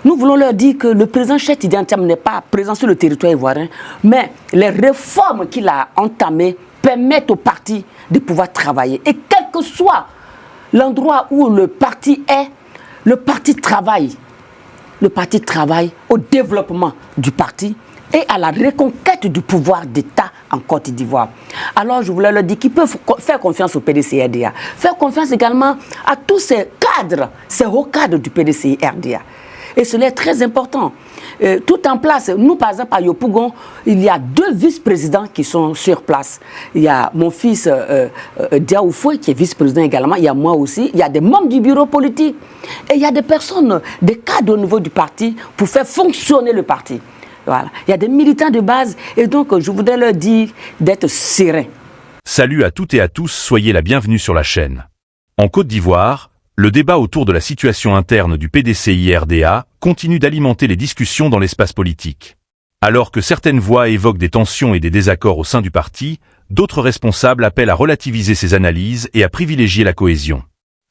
Nous voulons leur dire que le président Cheikh Tidiane Thiam n'est pas présent sur le territoire ivoirien, mais les réformes qu'il a entamées permettent au parti de pouvoir travailler. Et quel que soit l'endroit où le parti est, le parti travaille. Le parti travaille au développement du parti et à la reconquête du pouvoir d'État en Côte d'Ivoire. Alors je voulais leur dire qu'ils peuvent faire confiance au PDCI-RDA, faire confiance également à tous ces cadres, ces hauts cadres du PDCI-RDA. Et cela est très important. Tout en place, nous par exemple à Yopougon, il y a 2 vice-présidents qui sont sur place. Il y a mon fils Diaoufoué qui est vice-président également, il y a moi aussi, il y a des membres du bureau politique et il y a des personnes, des cadres au niveau du parti pour faire fonctionner le parti. Voilà. Il y a des militants de base et donc je voudrais leur dire d'être sereins. Salut à toutes et à tous, soyez la bienvenue sur la chaîne. En Côte d'Ivoire, le débat autour de la situation interne du PDCI-RDA continue d'alimenter les discussions dans l'espace politique. Alors que certaines voix évoquent des tensions et des désaccords au sein du parti, d'autres responsables appellent à relativiser ces analyses et à privilégier la cohésion.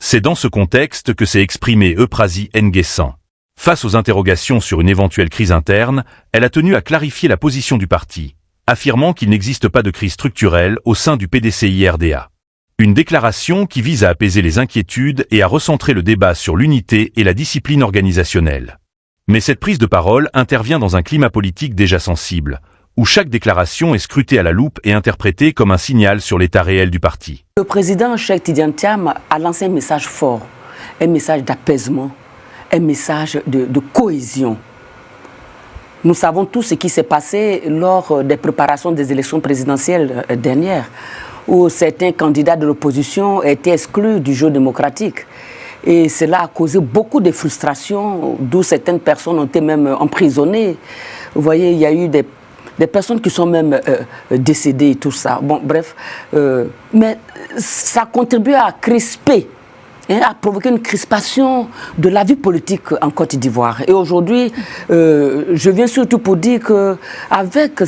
C'est dans ce contexte que s'est exprimé Euphrasie Nguessan. Face aux interrogations sur une éventuelle crise interne, elle a tenu à clarifier la position du parti, affirmant qu'il n'existe pas de crise structurelle au sein du PDCI-RDA. Une déclaration qui vise à apaiser les inquiétudes et à recentrer le débat sur l'unité et la discipline organisationnelle. Mais cette prise de parole intervient dans un climat politique déjà sensible, où chaque déclaration est scrutée à la loupe et interprétée comme un signal sur l'état réel du parti. Le président Cheikh Tidiane Thiam a lancé un message fort, un message d'apaisement, un message de cohésion. Nous savons tous ce qui s'est passé lors des préparations des élections présidentielles dernières, où certains candidats de l'opposition étaient exclus du jeu démocratique. Et cela a causé beaucoup de frustration, d'où certaines personnes ont été même emprisonnées. Vous voyez, il y a eu des personnes qui sont même décédées et tout ça. Bon, bref, mais ça contribue à crisper, a provoqué une crispation de la vie politique en Côte d'Ivoire. Et aujourd'hui, je viens surtout pour dire qu'avec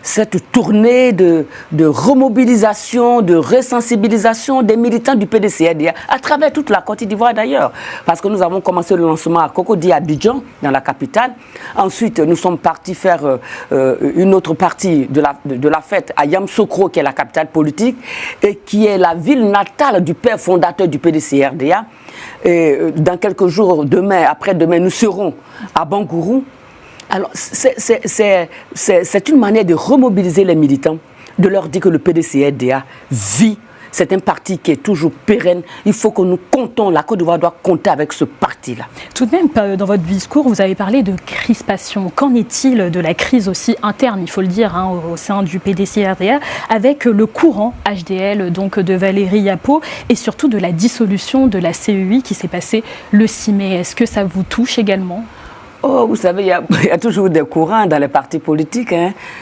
cette tournée de remobilisation, de resensibilisation des militants du PDCI-RDA, à travers toute la Côte d'Ivoire d'ailleurs, parce que nous avons commencé le lancement à Cocody, à Abidjan, dans la capitale. Ensuite, nous sommes partis faire une autre partie de la fête à Yamoussoukro, qui est la capitale politique, et qui est la ville natale du père fondateur du PDCI-RDA. Et dans quelques jours, demain, après-demain, nous serons à Bangourou. Alors, c'est une manière de remobiliser les militants, de leur dire que le PDCI-RDA vit. C'est un parti qui est toujours pérenne. Il faut que nous comptons, la Côte d'Ivoire doit compter avec ce parti-là. Tout de même, dans votre discours, vous avez parlé de crispation. Qu'en est-il de la crise aussi interne, il faut le dire, au sein du PDCI-RDA, avec le courant HDL donc de Valérie Yapo et surtout de la dissolution de la CEI qui s'est passée le 6 mai. Est-ce que ça vous touche également ? Oh, vous savez, il y a toujours des courants dans les partis politiques.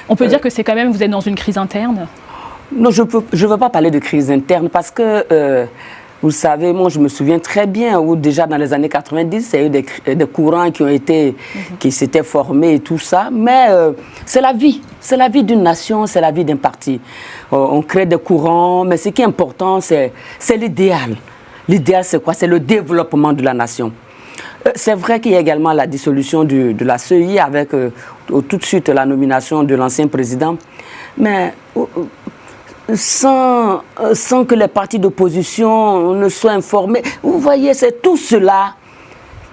On peut dire que c'est quand même, vous êtes dans une crise interne ? Non, je ne veux pas parler de crise interne parce que, vous savez, moi je me souviens très bien où déjà dans les années 90, il y a eu des courants qui s'étaient formés et tout ça. Mais c'est la vie d'une nation, c'est la vie d'un parti. On crée des courants, mais ce qui est important, c'est l'idéal. L'idéal, c'est quoi? C'est le développement de la nation. C'est vrai qu'il y a également la dissolution de la CEI avec tout de suite la nomination de l'ancien président. Mais sans que les partis d'opposition ne soient informés, vous voyez, c'est tout cela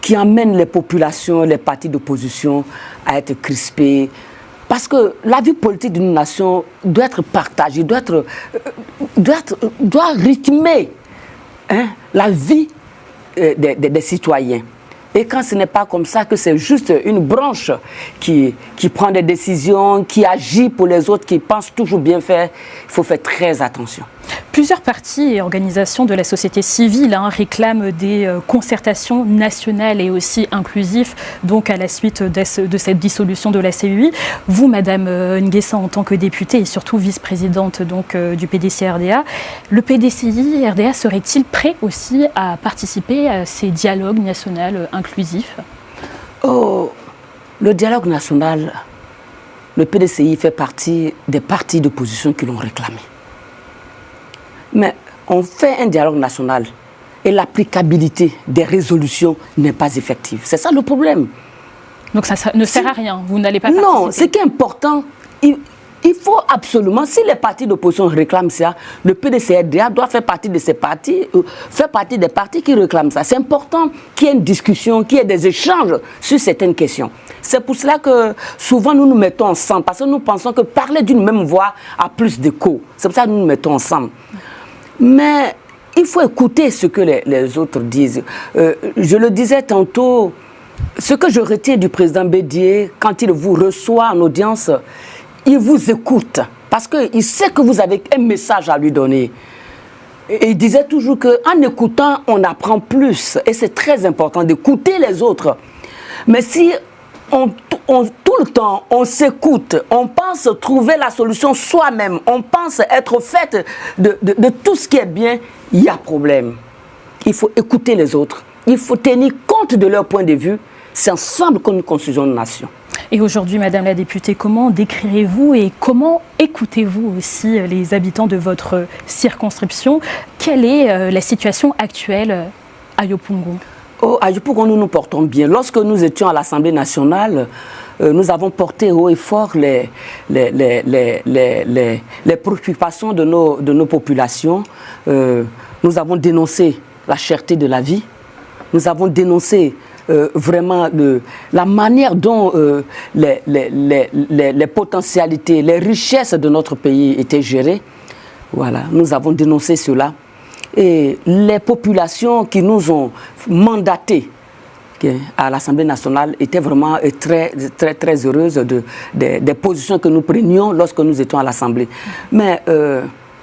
qui amène les populations, les partis d'opposition à être crispés. Parce que la vie politique d'une nation doit être partagée, doit rythmer la vie des citoyens. Et quand ce n'est pas comme ça, que c'est juste une branche qui prend des décisions, qui agit pour les autres, qui pense toujours bien faire, il faut faire très attention. Plusieurs partis et organisations de la société civile réclament des concertations nationales et aussi inclusives, donc à la suite de cette dissolution de la CEI. Vous, Madame Nguessan, en tant que députée et surtout vice-présidente donc, du PDCI-RDA, le PDCI-RDA serait-il prêt aussi à participer à ces dialogues nationaux inclusifs? Oh, le dialogue national, le PDCI fait partie des partis d'opposition qui l'ont réclamé. Mais on fait un dialogue national et l'applicabilité des résolutions n'est pas effective. C'est ça le problème. Donc ça ne sert à rien, vous n'allez pas participer. Non, ce qui est important, il faut absolument, si les partis d'opposition réclament ça, le PDC-RDA doit faire partie de ces partis, faire partie des partis qui réclament ça. C'est important qu'il y ait une discussion, qu'il y ait des échanges sur certaines questions. C'est pour cela que souvent nous nous mettons ensemble, parce que nous pensons que parler d'une même voix a plus d'écho. C'est pour ça que nous nous mettons ensemble. Mais il faut écouter ce que les autres disent. Je le disais tantôt, ce que je retiens du président Bédié, quand il vous reçoit en audience, il vous écoute parce qu'il sait que vous avez un message à lui donner. Et il disait toujours qu'en écoutant, on apprend plus. Et c'est très important d'écouter les autres. Mais si tout le temps, on s'écoute, on pense trouver la solution soi-même, on pense être fait de tout ce qui est bien, il y a problème. Il faut écouter les autres. Il faut tenir compte de leur point de vue. C'est ensemble que nous construisons une nation. Et aujourd'hui, Madame la députée, comment décrirez-vous et comment écoutez-vous aussi les habitants de votre circonscription? Quelle est la situation actuelle à Yopougon? À Yopougon, nous nous portons bien. Lorsque nous étions à l'Assemblée nationale, nous avons porté haut et fort les préoccupations de nos populations. Nous avons dénoncé la cherté de la vie. Nous avons dénoncé vraiment la manière dont les potentialités, les richesses de notre pays étaient gérées. Voilà, nous avons dénoncé cela. Et les populations qui nous ont mandatés à l'Assemblée nationale étaient vraiment très, très, très heureuses des positions que nous prenions lorsque nous étions à l'Assemblée. Mais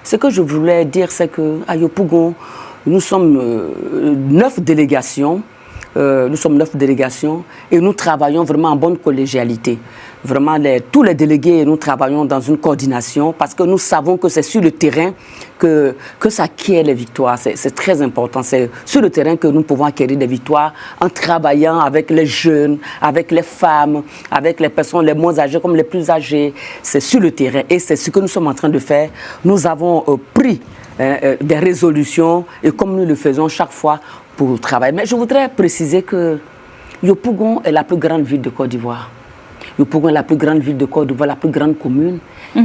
ce que je voulais dire, c'est qu'à Yopougon, nous sommes 9 délégations. Nous sommes 9 délégations et nous travaillons vraiment en bonne collégialité. Vraiment, tous les délégués, nous travaillons dans une coordination parce que nous savons que c'est sur le terrain que ça acquiert les victoires. C'est très important. C'est sur le terrain que nous pouvons acquérir des victoires en travaillant avec les jeunes, avec les femmes, avec les personnes les moins âgées comme les plus âgées. C'est sur le terrain et c'est ce que nous sommes en train de faire. Nous avons pris des résolutions et comme nous le faisons chaque fois pour travailler. Mais je voudrais préciser que Yopougon est la plus grande ville de Côte d'Ivoire. Yopougon est la plus grande ville de Côte d'Ivoire, la plus grande commune.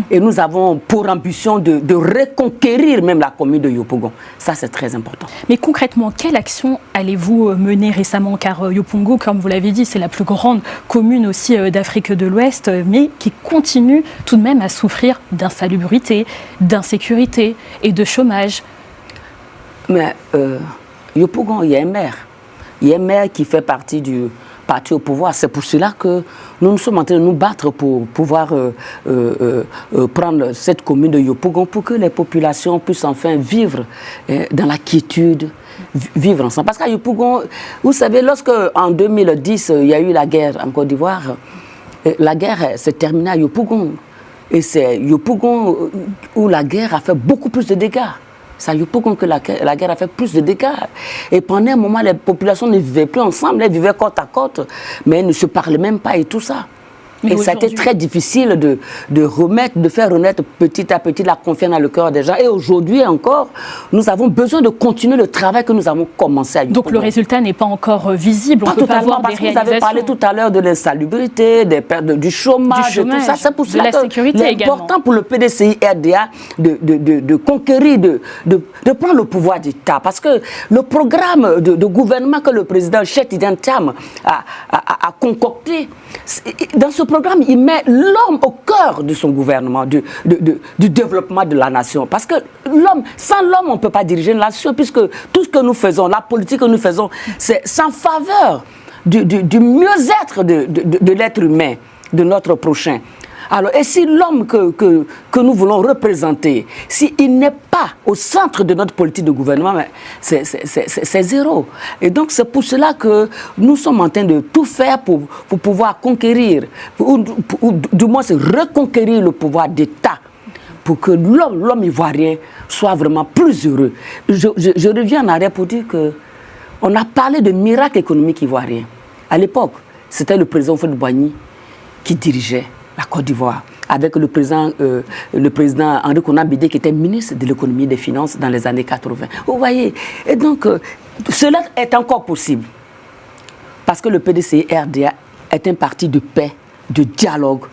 Et nous avons pour ambition de reconquérir même la commune de Yopougon. Ça, c'est très important. Mais concrètement, quelle action allez-vous mener récemment? Car Yopougon, comme vous l'avez dit, c'est la plus grande commune aussi d'Afrique de l'Ouest, mais qui continue tout de même à souffrir d'insalubrité, d'insécurité et de chômage. Mais Yopougon, il y a un maire. Il y a un maire qui fait partie du parti au pouvoir. C'est pour cela que nous sommes en train de nous battre pour pouvoir prendre cette commune de Yopougon pour que les populations puissent enfin vivre dans la quiétude, vivre ensemble. Parce qu'à Yopougon, vous savez, lorsque en 2010, il y a eu la guerre en Côte d'Ivoire, la guerre s'est terminée à Yopougon. Et c'est Yopougon où la guerre a fait beaucoup plus de dégâts. C'est à Yopougon que la guerre a fait plus de dégâts. Et pendant un moment, les populations ne vivaient plus ensemble, elles vivaient côte à côte, mais elles ne se parlaient même pas et tout ça. Et ça a été très difficile de faire renaître petit à petit la confiance dans le cœur des gens. Et aujourd'hui encore, nous avons besoin de continuer le travail que nous avons commencé à Yopougon. Donc le résultat n'est pas encore visible, on ne peut pas voir des réalisations. Vous avez parlé tout à l'heure de l'insalubrité, des pertes du chômage, de tout ça. C'est pour cela que c'est important pour le PDCI-RDA de conquérir, de prendre le pouvoir d'État. Parce que le programme de gouvernement que le président Cheikh Tidiane Thiam a concocté, dans ce programme, il met l'homme au cœur de son gouvernement, du développement de la nation. Parce que sans l'homme, on ne peut pas diriger une nation, puisque tout ce que nous faisons, la politique que nous faisons, c'est en faveur du mieux-être de l'être humain, de notre prochain. Alors, et si l'homme que nous voulons représenter, s'il n'est pas au centre de notre politique de gouvernement, c'est zéro. Et donc, c'est pour cela que nous sommes en train de tout faire pour pouvoir conquérir, ou du moins reconquérir le pouvoir d'État, pour que l'homme ivoirien soit vraiment plus heureux. Je reviens en arrière pour dire qu'on a parlé de miracle économique ivoirien. À l'époque, c'était le président Houphouët-Boigny qui dirigeait la Côte d'Ivoire, avec le président Henri Konan Bédié qui était ministre de l'économie et des finances dans les années 80. Vous voyez, et donc cela est encore possible parce que le PDCI-RDA est un parti de paix, de dialogue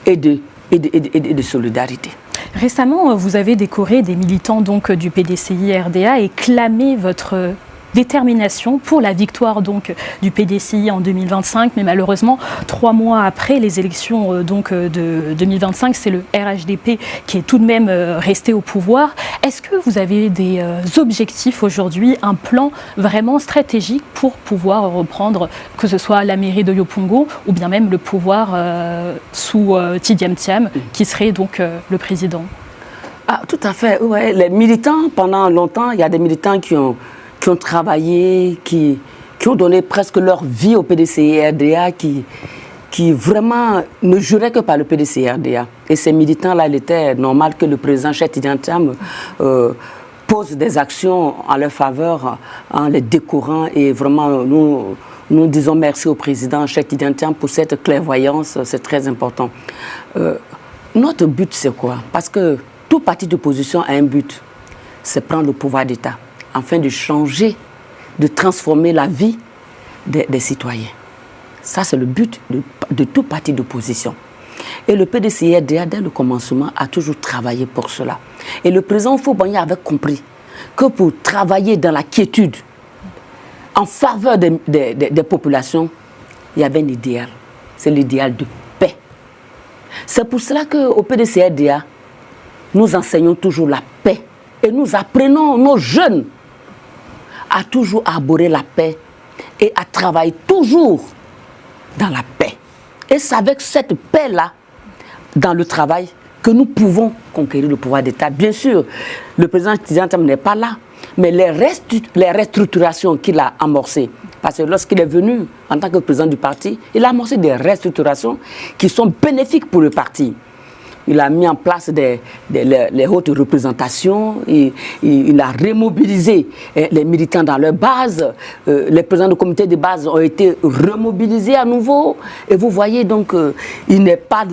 et de solidarité. Récemment, vous avez décoré des militants donc, du PDCI-RDA et clamé votre détermination pour la victoire donc, du PDCI en 2025, mais malheureusement, 3 mois après les élections donc, de 2025, c'est le RHDP qui est tout de même resté au pouvoir. Est-ce que vous avez des objectifs aujourd'hui, un plan vraiment stratégique pour pouvoir reprendre, que ce soit la mairie de Yopougon ou bien même le pouvoir sous Tidjam Thiam, qui serait donc le président? Ah, tout à fait, ouais. Les militants, pendant longtemps, il y a des militants qui ont travaillé, qui ont donné presque leur vie au PDCI-RDA, qui vraiment ne juraient que par le PDCI-RDA. Et ces militants-là, il était normal que le président Cheikh Tidjam Thiam pose des actions en leur faveur, en les décorant. Et vraiment, nous disons merci au président Cheikh Tidjam Thiam pour cette clairvoyance, c'est très important. Notre but, c'est quoi? Parce que tout parti d'opposition a un but, c'est prendre le pouvoir d'État, afin de changer, de transformer la vie des citoyens. Ça, c'est le but de tout parti d'opposition. Et le PDCI-RDA, dès le commencement, a toujours travaillé pour cela. Et le président Houphouët-Boigny avait compris que pour travailler dans la quiétude, en faveur des populations, il y avait un idéal. C'est l'idéal de paix. C'est pour cela qu'au PDCI-RDA, nous enseignons toujours la paix. Et nous apprenons nos jeunes à toujours arborer la paix et à travailler toujours dans la paix. Et c'est avec cette paix-là, dans le travail, que nous pouvons conquérir le pouvoir d'État. Bien sûr, le président Tidjam Thiam n'est pas là, mais les restructurations qu'il a amorcées, parce que lorsqu'il est venu en tant que président du parti, il a amorcé des restructurations qui sont bénéfiques pour le parti. Il a mis en place les hautes représentations, il a remobilisé les militants dans leur base, les présidents de comité de base ont été remobilisés à nouveau. Et vous voyez donc, il n'est pas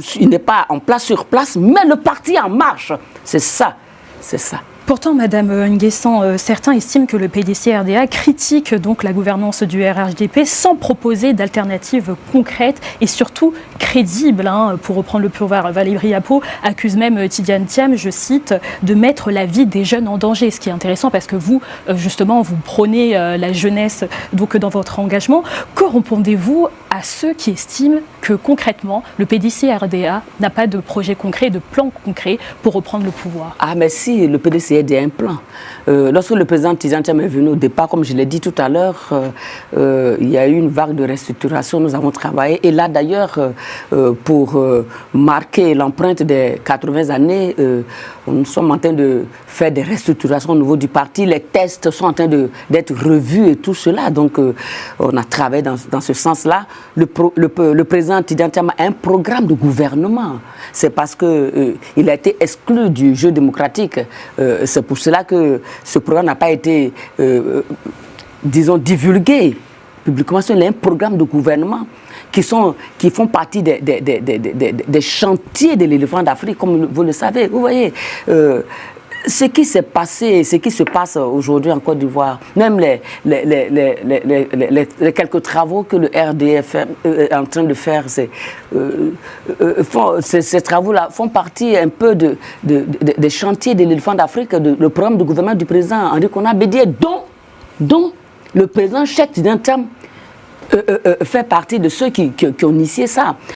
en place sur place, mais le parti en marche. C'est ça, c'est ça. Pourtant, Madame Nguessan, certains estiment que le PDCI-RDA critique donc la gouvernance du RHDP sans proposer d'alternatives concrètes et surtout crédibles. Pour reprendre le pouvoir, Valérie Apo accuse même Tidjam Thiam, je cite, de mettre la vie des jeunes en danger. Ce qui est intéressant parce que vous, justement, vous prônez la jeunesse donc dans votre engagement. Que répondez-vous à ceux qui estiment que concrètement, le PDCI-RDA n'a pas de projet concret, de plan concret pour reprendre le pouvoir? Ah, mais si, le PDCI a un plan. Lorsque le président Tidjam Thiam est venu au départ, comme je l'ai dit tout à l'heure, il y a eu une vague de restructuration, nous avons travaillé. Et là, d'ailleurs, pour marquer l'empreinte des 80 années, nous sommes en train de faire des restructurations au niveau du parti. Les tests sont en train d'être revus et tout cela. Donc, on a travaillé dans ce sens-là. Le président Tidjam Thiam a un programme de gouvernement. C'est parce qu'il a été exclu du jeu démocratique. C'est pour cela que ce programme n'a pas été, disons, divulgué publiquement. Il y a un programme de gouvernement qui font partie des chantiers de l'éléphant d'Afrique, comme vous le savez. Vous voyez, ce qui s'est passé, ce qui se passe aujourd'hui en Côte d'Ivoire, même les quelques travaux que le RDF est en train de faire, ces travaux-là font partie un peu des chantiers de l'éléphant d'Afrique, le programme de gouvernement du président Henri Konan Bédié, dont le président Cheikh Tidjam Thiam fait partie de ceux qui ont initié ça.